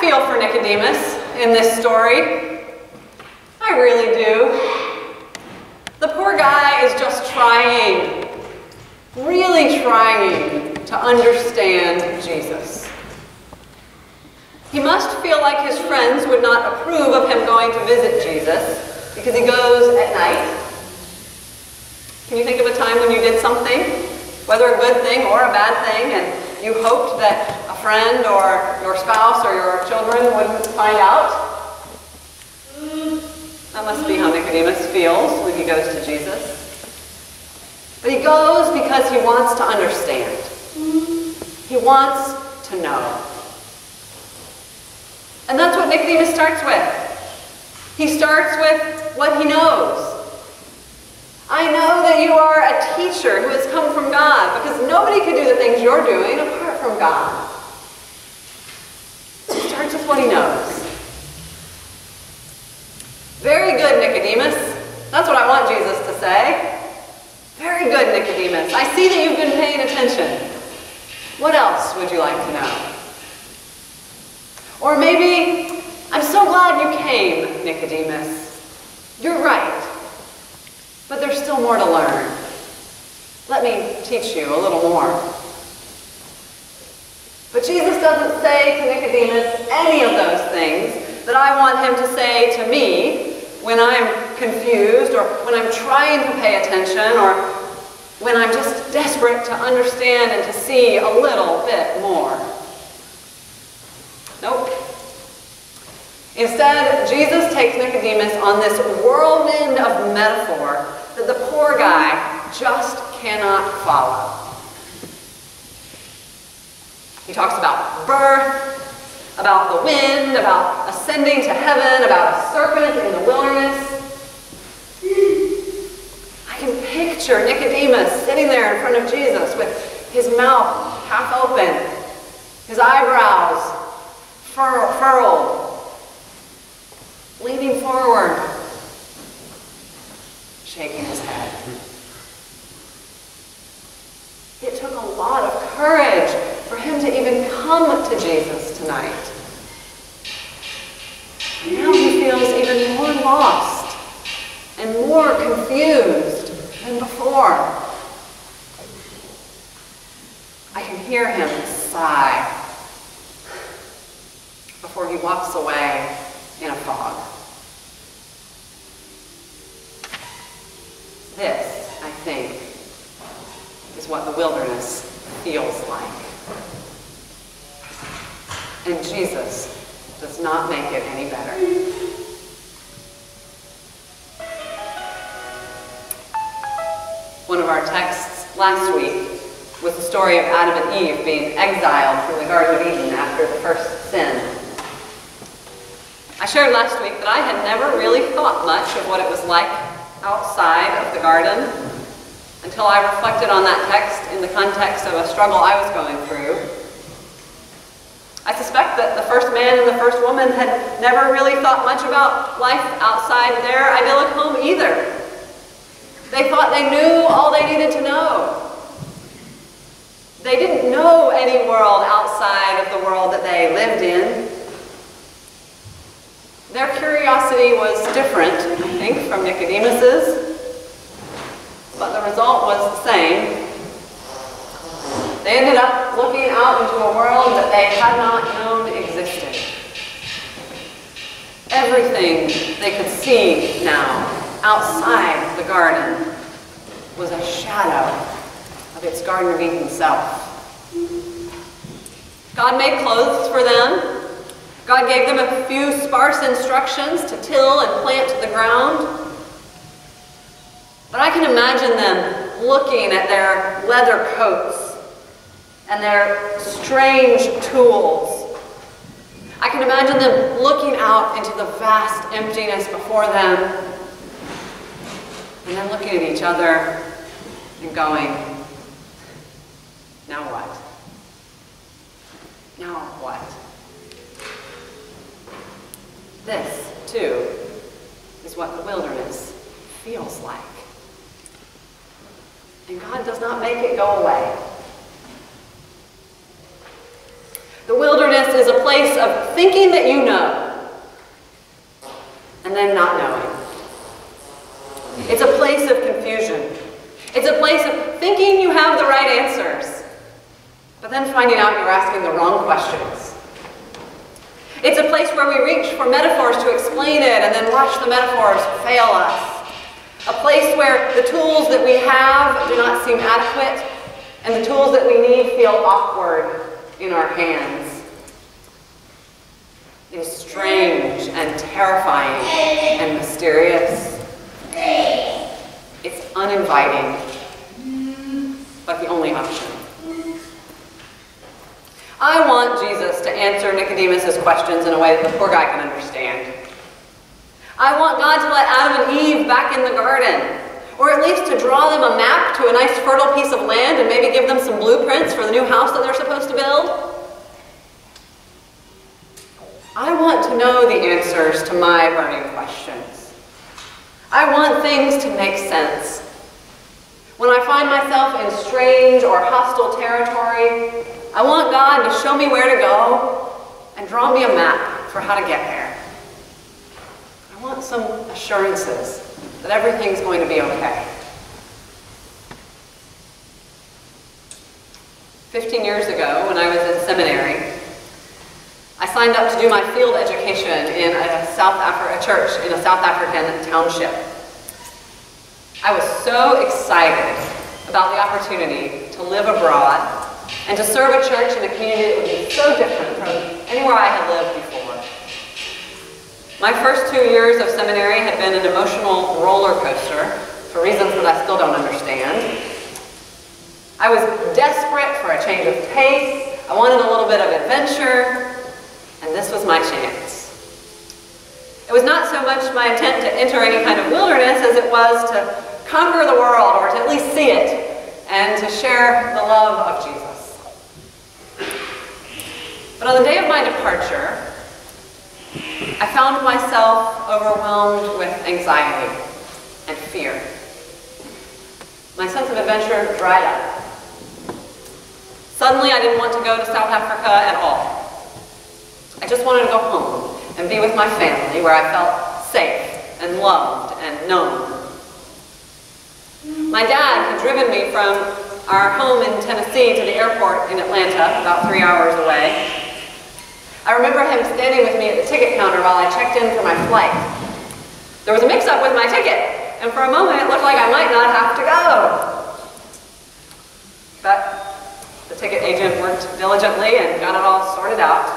feel for Nicodemus in this story. I really do. The poor guy is just trying, really trying to understand Jesus. He must feel like his friends would not approve of him going to visit Jesus because he goes at night. Can you think of a time when you did something, whether a good thing or a bad thing, and you hoped that a friend or your spouse or your children wouldn't find out? That must be how Nicodemus feels when he goes to Jesus. But he goes because he wants to understand. He wants to know. And that's what Nicodemus starts with. He starts with what he knows. I know that you are a teacher who has come from God, because nobody could do the things you're doing apart from God. He starts with what he knows. Very good, Nicodemus. That's what I want Jesus to say. Very good, Nicodemus. I see that you've been paying attention. What else would you like to know? Or maybe, I'm so glad you came, Nicodemus. You're right. But there's still more to learn. Let me teach you a little more. But Jesus doesn't say to Nicodemus any of those things that I want him to say to me when I'm confused, or when I'm trying to pay attention, or when I'm just desperate to understand and to see a little bit more. Nope. Instead, Jesus takes Nicodemus on this whirlwind of metaphor that the poor guy just cannot follow. He talks about birth, about the wind, about ascending to heaven, about a serpent in the wilderness. I can picture Nicodemus sitting there in front of Jesus with his mouth half open, his eyebrows furrowed, leaning forward, shaking his head. It took a lot of courage for him to even come to Jesus tonight. Now he feels even more lost and more confused than before. I can hear him sigh before he walks away in a fog. This, I think, is what the wilderness feels like. And Jesus does not make it any better. One of our texts last week was the story of Adam and Eve being exiled from the Garden of Eden after the first sin. I shared last week that I had never really thought much of what it was like outside of the garden until I reflected on that text in the context of a struggle I was going through. I suspect that the first man and the first woman had never really thought much about life outside their idyllic home either. They thought they knew all they needed to know. They didn't know any world outside of the world that they lived in. Their curiosity was different, I think, from Nicodemus's, but the result was the same. They ended up looking out into a world that they had not known existed. Everything they could see now outside the garden was a shadow of its Garden of Eden self. God made clothes for them. God gave them a few sparse instructions to till and plant the ground. But I can imagine them looking at their leather coats and their strange tools. I can imagine them looking out into the vast emptiness before them and then looking at each other and going, now what? Now what? This, too, is what the wilderness feels like. And God does not make it go away. The wilderness is a place of thinking that you know, and then not knowing. It's a place of confusion. It's a place of thinking you have the right answers, but then finding out you're asking the wrong questions. It's a place where we reach for metaphors to explain it and then watch the metaphors fail us. A place where the tools that we have do not seem adequate, and the tools that we need feel awkward in our hands. It is strange and terrifying and mysterious. It's uninviting, but the only option. I want Jesus to answer Nicodemus' questions in a way that the poor guy can understand. I want God to let Adam and Eve back in the garden, or at least to draw them a map to a nice fertile piece of land and maybe give them some blueprints for the new house that they're supposed to build. I want to know the answers to my burning questions. I want things to make sense. When I find myself in strange or hostile territory, I want God to show me where to go and draw me a map for how to get there. I want some assurances that everything's going to be okay. 15 years ago, when I was in seminary, I signed up to do my field education in a church in a South African township. I was so excited about the opportunity to live abroad and to serve a church in a community that would be so different from anywhere I had lived before. My first 2 years of seminary had been an emotional roller coaster for reasons that I still don't understand. I was desperate for a change of pace. I wanted a little bit of adventure, and this was my chance. It was not so much my intent to enter any kind of wilderness as it was to conquer the world, or to at least see it, and to share the love of Jesus. But on the day of my departure, I found myself overwhelmed with anxiety and fear. My sense of adventure dried up. Suddenly, I didn't want to go to South Africa at all. I just wanted to go home and be with my family, where I felt safe and loved and known. My dad had driven me from our home in Tennessee to the airport in Atlanta, about 3 hours away. I remember him standing with me at the ticket counter while I checked in for my flight. There was a mix-up with my ticket, and for a moment it looked like I might not have to go. But the ticket agent worked diligently and got it all sorted out.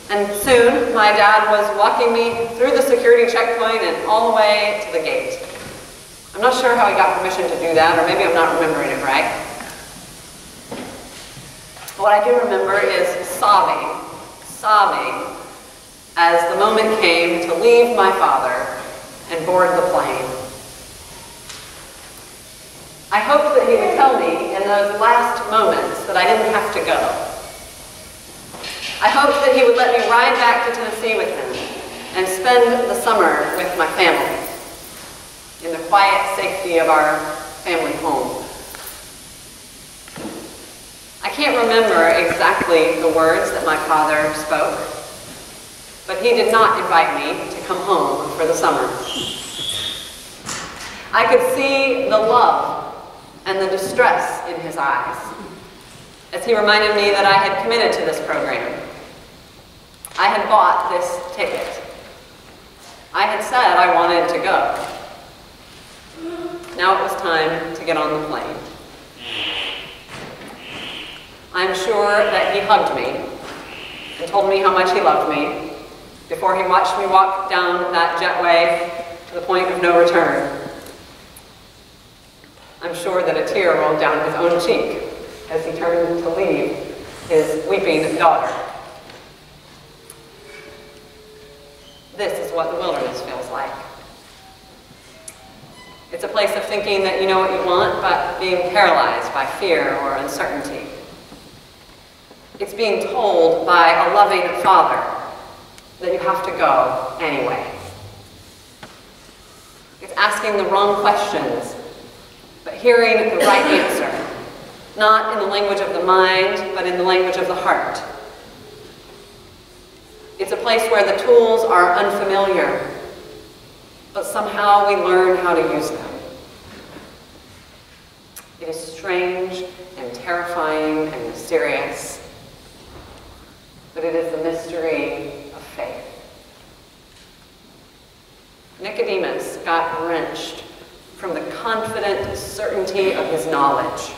And soon my dad was walking me through the security checkpoint and all the way to the gate. I'm not sure how he got permission to do that, or maybe I'm not remembering it right. What I do remember is sobbing as the moment came to leave my father and board the plane. I hoped that he would tell me in those last moments that I didn't have to go. I hoped that he would let me ride back to Tennessee with him and spend the summer with my family in the quiet safety of our family home. I can't remember exactly the words that my father spoke, but he did not invite me to come home for the summer. I could see the love and the distress in his eyes as he reminded me that I had committed to this program. I had bought this ticket. I had said I wanted to go. Now it was time to get on the plane. I'm sure that he hugged me and told me how much he loved me before he watched me walk down that jetway to the point of no return. I'm sure that a tear rolled down his own cheek as he turned to leave his weeping daughter. This is what the wilderness feels like. It's a place of thinking that you know what you want, but being paralyzed by fear or uncertainty. It's being told by a loving father that you have to go anyway. It's asking the wrong questions, but hearing the right answer not in the language of the mind, but in the language of the heart. It's a place where the tools are unfamiliar, but somehow we learn how to use them. It is strange and terrifying and mysterious, but it is the mystery of faith. Nicodemus got wrenched from the confident certainty of his knowledge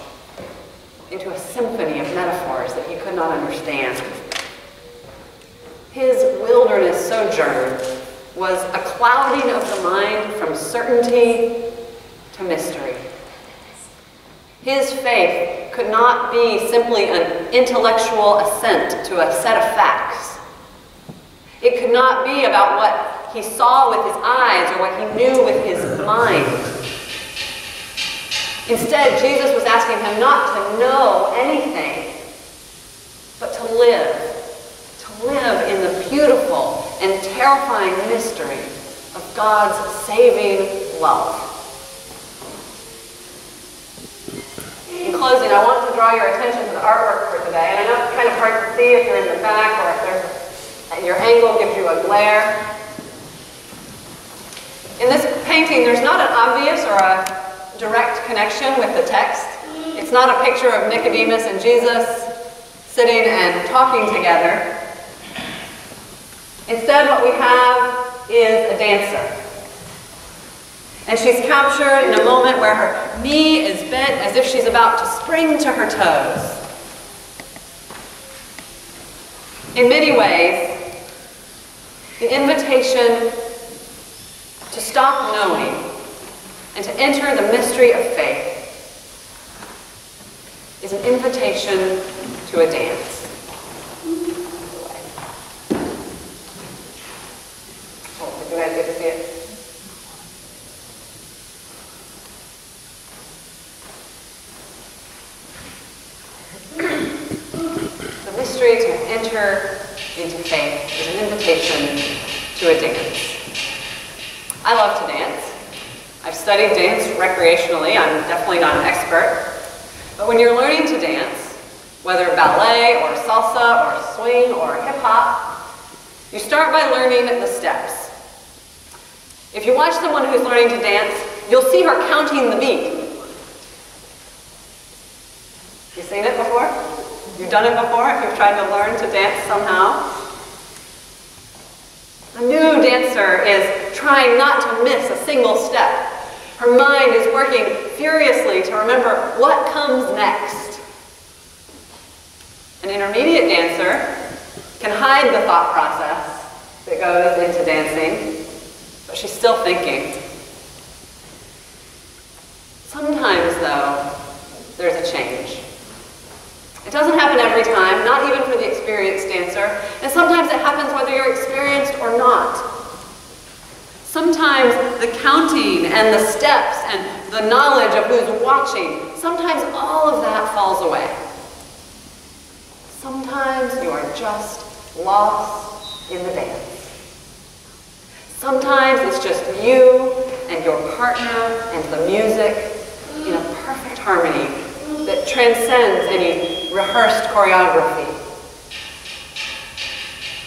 into a symphony of metaphors that he could not understand. His wilderness sojourn was a clouding of the mind from certainty to mystery. His faith could not be simply an intellectual assent to a set of facts. It could not be about what he saw with his eyes or what he knew with his mind. Instead, Jesus was asking him not to know anything, but to live in the beautiful and terrifying mystery of God's saving love. In closing, I want to draw your attention to the artwork for today, and I know it's kind of hard to see if you're in the back or if your angle gives you a glare. In this painting, there's not an obvious or a direct connection with the text. It's not a picture of Nicodemus and Jesus sitting and talking together. Instead, what we have is a dancer. And she's captured in a moment where her knee is bent as if she's about to spring to her toes. In many ways, the invitation to stop knowing and to enter the mystery of faith is an invitation to a dance. Oh, did you guys get to see it? The mystery to enter into faith is an invitation to a dance. I love to dance. I've studied dance recreationally. I'm definitely not an expert. But when you're learning to dance, whether ballet or salsa or swing or hip-hop, you start by learning the steps. If you watch someone who's learning to dance, you'll see her counting the beat. You seen it before? You've done it before if you've tried to learn to dance somehow? A new dancer is trying not to miss a single step. Her mind is working furiously to remember what comes next. An intermediate dancer can hide the thought process that goes into dancing, but she's still thinking. Sometimes, though, there's a change. It doesn't happen every time, not even for the experienced dancer, and sometimes it happens whether you're experienced or not. Sometimes the counting and the steps and the knowledge of who's watching, sometimes all of that falls away. Sometimes you are just lost in the dance. Sometimes it's just you and your partner and the music in a perfect harmony that transcends any rehearsed choreography.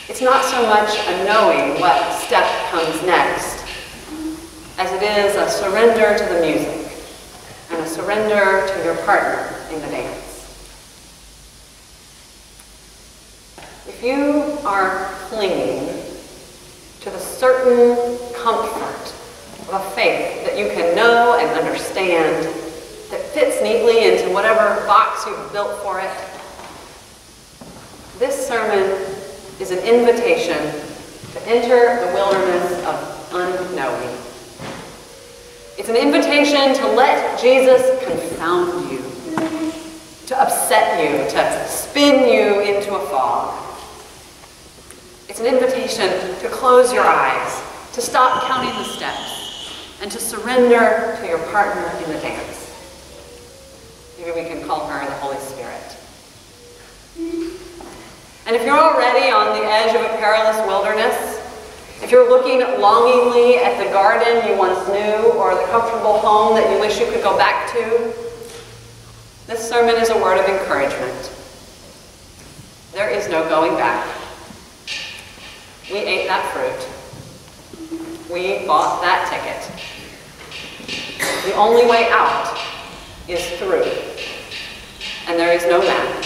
It's not so much a knowing what step comes next, as it is a surrender to the music and a surrender to your partner in the dance. If you are clinging to the certain comfort of a faith that you can know and understand, that fits neatly into whatever box you've built for it, this sermon is an invitation to enter the wilderness of unknowing. It's an invitation to let Jesus confound you, to upset you, to spin you into a fog. It's an invitation to close your eyes, to stop counting the steps, and to surrender to your partner in the dance. Maybe we can call her the Holy Spirit. And if you're already on the edge of a perilous wilderness, if you're looking longingly at the garden you once knew or the comfortable home that you wish you could go back to, This sermon is a word of encouragement. There is no going back. We ate that fruit. We bought that ticket. The only way out is through, and there is no back.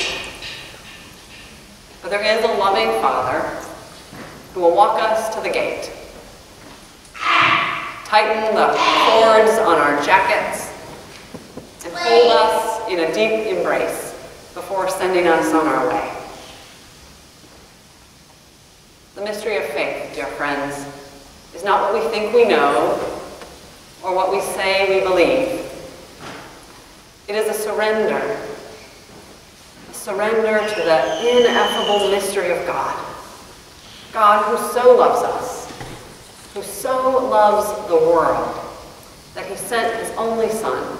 But there is a loving Father who will walk us to the gate, tighten the cords on our jackets, and hold us in a deep embrace before sending us on our way. The mystery of faith, dear friends, is not what we think we know or what we say we believe. It is a surrender to the ineffable mystery of God. God who so loves us, who so loves the world, that he sent his only Son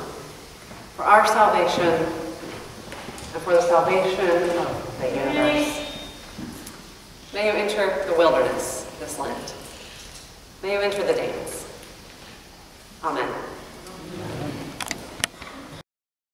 for our salvation and for the salvation of the universe. May you enter the wilderness this Lent. May you enter the dance. Amen.